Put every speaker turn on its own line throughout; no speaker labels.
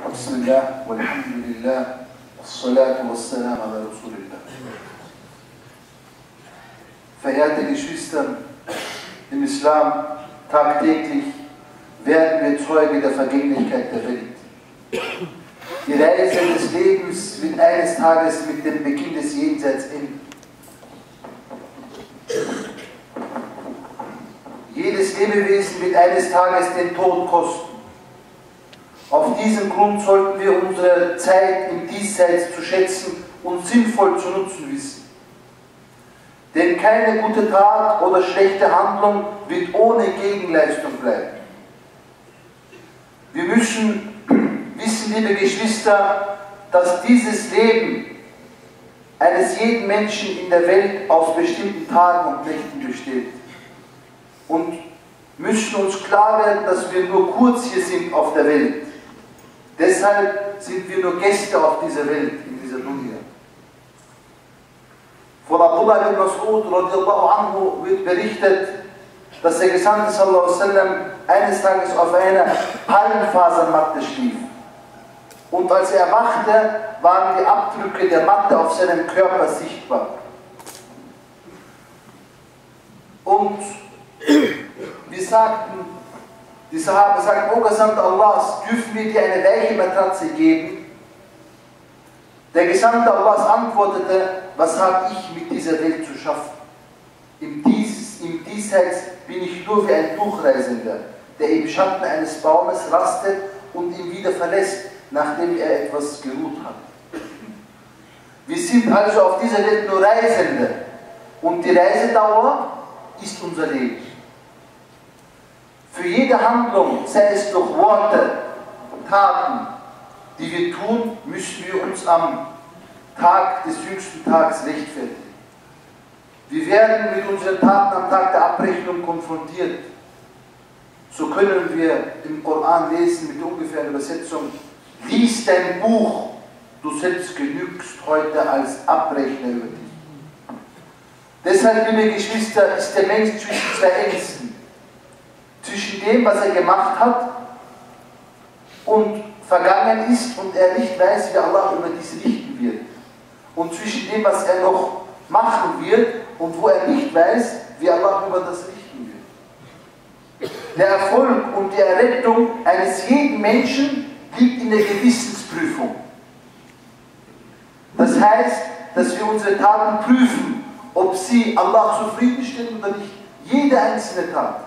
Bismillah, walhamdulillah, wassalatu wassalam ala Rasulillah. Verehrte Geschwister im Islam, tagtäglich werden wir Zeuge der Vergänglichkeit der Welt. Die Reise des Lebens wird eines Tages mit dem Beginn des Jenseits enden. Jedes Lebewesen wird eines Tages den Tod kosten. Auf diesem Grund sollten wir unsere Zeit im Diesseits zu schätzen und sinnvoll zu nutzen wissen. Denn keine gute Tat oder schlechte Handlung wird ohne Gegenleistung bleiben. Wir müssen wissen, liebe Geschwister, dass dieses Leben eines jeden Menschen in der Welt aus bestimmten Tagen und Nächten besteht. Und müssen uns klar werden, dass wir nur kurz hier sind auf der Welt. Deshalb sind wir nur Gäste auf dieser Welt, in dieser Dunya. Von Abdullah ibn Mas'ud radiallahu anhu wird berichtet, dass der Gesandte sallallahu alaihi wasallam eines Tages auf einer Palmfasermatte schlief. Und als er erwachte, waren die Abdrücke der Matte auf seinem Körper sichtbar. Und wir sagten, die Sahaba sagten, O Gesandte Allahs, dürfen wir dir eine weiche Matratze geben? Der Gesandte Allahs antwortete, was habe ich mit dieser Welt zu schaffen? Im Diesseits bin ich nur wie ein Durchreisender, der im Schatten eines Baumes rastet und ihn wieder verlässt, nachdem er etwas geruht hat. Wir sind also auf dieser Welt nur Reisende und die Reisedauer ist unser Leben. Für jede Handlung, sei es durch Worte, Taten, die wir tun, müssen wir uns am Tag des jüngsten Tages rechtfertigen. Wir werden mit unseren Taten am Tag der Abrechnung konfrontiert. So können wir im Koran lesen mit der ungefähren Übersetzung: Lies dein Buch, du selbst genügst heute als Abrechner über dich. Deshalb, liebe Geschwister, ist der Mensch zwischen zwei Ängsten. Zwischen dem, was er gemacht hat und vergangen ist und er nicht weiß, wie Allah über dies richten wird. Und zwischen dem, was er noch machen wird und wo er nicht weiß, wie Allah über das richten wird. Der Erfolg und die Errettung eines jeden Menschen liegt in der Gewissensprüfung. Das heißt, dass wir unsere Taten prüfen, ob sie Allah zufriedenstellen oder nicht. Jede einzelne Tat.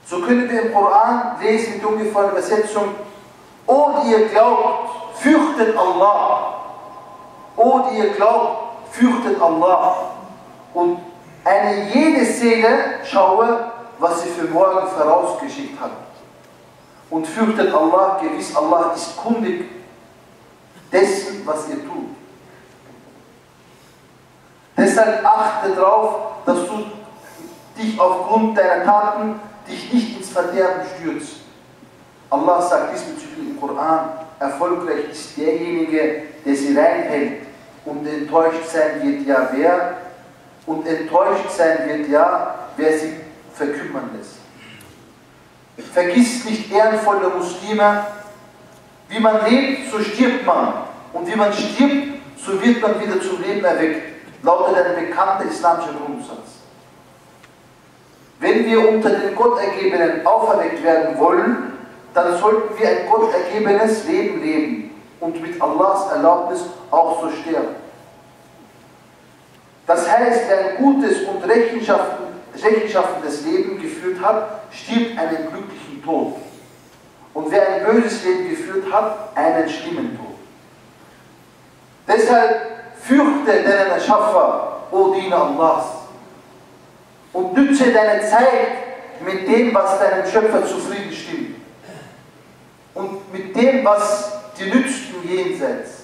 So können wir im Koran lesen mit ungefährer Übersetzung: O die ihr glaubt, fürchtet Allah. O die ihr glaubt, fürchtet Allah. Und eine jede Seele schaue, was sie für morgen vorausgeschickt hat. Und fürchtet Allah, gewiss Allah ist kundig dessen, was ihr tut. Deshalb achte darauf, dass du dich aufgrund deiner Taten dich nicht ins Verderben stürzt. Allah sagt diesbezüglich im Koran: Erfolgreich ist derjenige, der sie reinhält, und enttäuscht sein wird ja wer, wer sie verkümmern lässt. Vergiss nicht ehrenvolle Muslime, wie man lebt, so stirbt man, und wie man stirbt, so wird man wieder zum Leben erweckt, lautet ein bekannter islamischer Grundsatz. Wenn wir unter den Gottergebenen auferweckt werden wollen, dann sollten wir ein gottergebenes Leben leben und mit Allahs Erlaubnis auch so sterben. Das heißt, wer ein gutes und rechenschaftliches Leben geführt hat, stirbt einen glücklichen Tod. Und wer ein böses Leben geführt hat, einen schlimmen Tod. Deshalb fürchte deinen Erschaffer, o Diener Allahs, und nütze deine Zeit mit dem, was deinem Schöpfer zufrieden stimmt. Und mit dem, was dir nützt im Jenseits.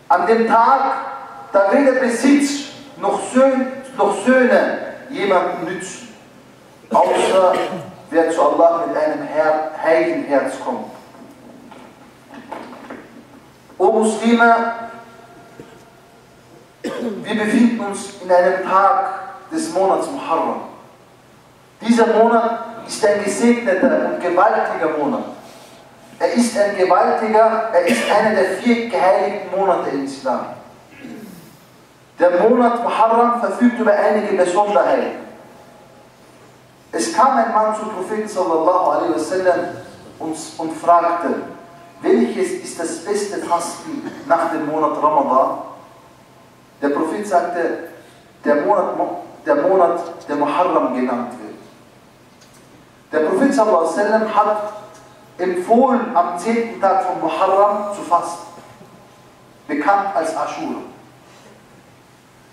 An dem Tag, da weder Besitz noch Söhne jemandem nützen, außer wer zu Allah mit einem heiligen Herz kommt. O Muslime, wir befinden uns in einem Tag des Monats Muharram. Dieser Monat ist ein gesegneter und gewaltiger Monat. Er ist ein gewaltiger, er ist einer der 4 geheiligten Monate im Islam. Der Monat Muharram verfügt über einige Besonderheiten. Es kam ein Mann zu Propheten sallallahu alaihi wasallam und fragte, welches ist das beste Fasten nach dem Monat Ramadan? Der Prophet sagte, der Monat, der Muharram genannt wird. Der Prophet sallallahu alaihi wasallam hat empfohlen, am 10. Tag von Muharram zu fasten, bekannt als Ashura.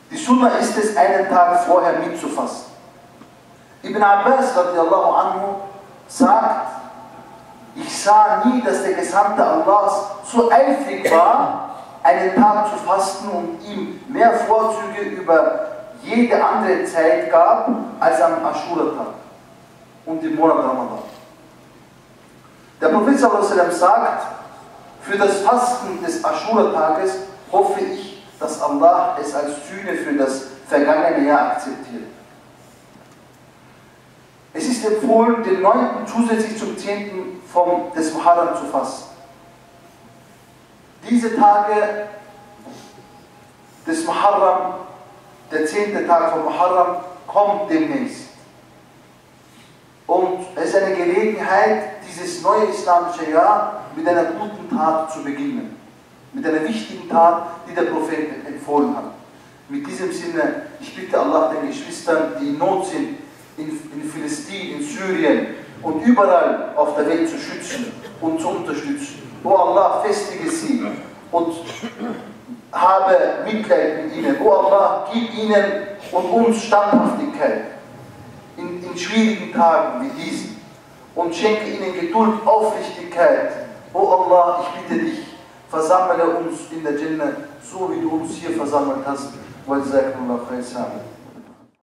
Die Sunna ist es, einen Tag vorher mitzufasten. Ibn Abbas radiallahu anhu sagt, ich sah nie, dass der Gesandte Allahs so eifrig war, einen Tag zu fasten und ihm mehr Vorzüge über jede andere Zeit gab, als am Ashura-Tag und im Monat Ramadan. Der Prophet sallallahu alaihi wasallam sagt, für das Fasten des Ashura-Tages hoffe ich, dass Allah es als Sühne für das vergangene Jahr akzeptiert. Es ist empfohlen, den 9. zusätzlich zum 10. des Muharram zu fasten. Diese Tage des Muharram, der 10. Tag von Muharram, kommt demnächst. Und es ist eine Gelegenheit, dieses neue islamische Jahr mit einer guten Tat zu beginnen. Mit einer wichtigen Tat, die der Prophet empfohlen hat. Mit diesem Sinne, ich bitte Allah den Geschwistern, die in Not sind, in Philistin, in Syrien und überall auf der Welt zu schützen und zu unterstützen. O Allah, festige sie und habe Mitleid mit ihnen. O Allah, gib ihnen und uns Standhaftigkeit in schwierigen Tagen wie diesen und schenke ihnen Geduld, Aufrichtigkeit. O Allah, ich bitte dich, versammle uns in der Jannah, so wie du uns hier versammelt hast. Wa jazakumullahu khairan.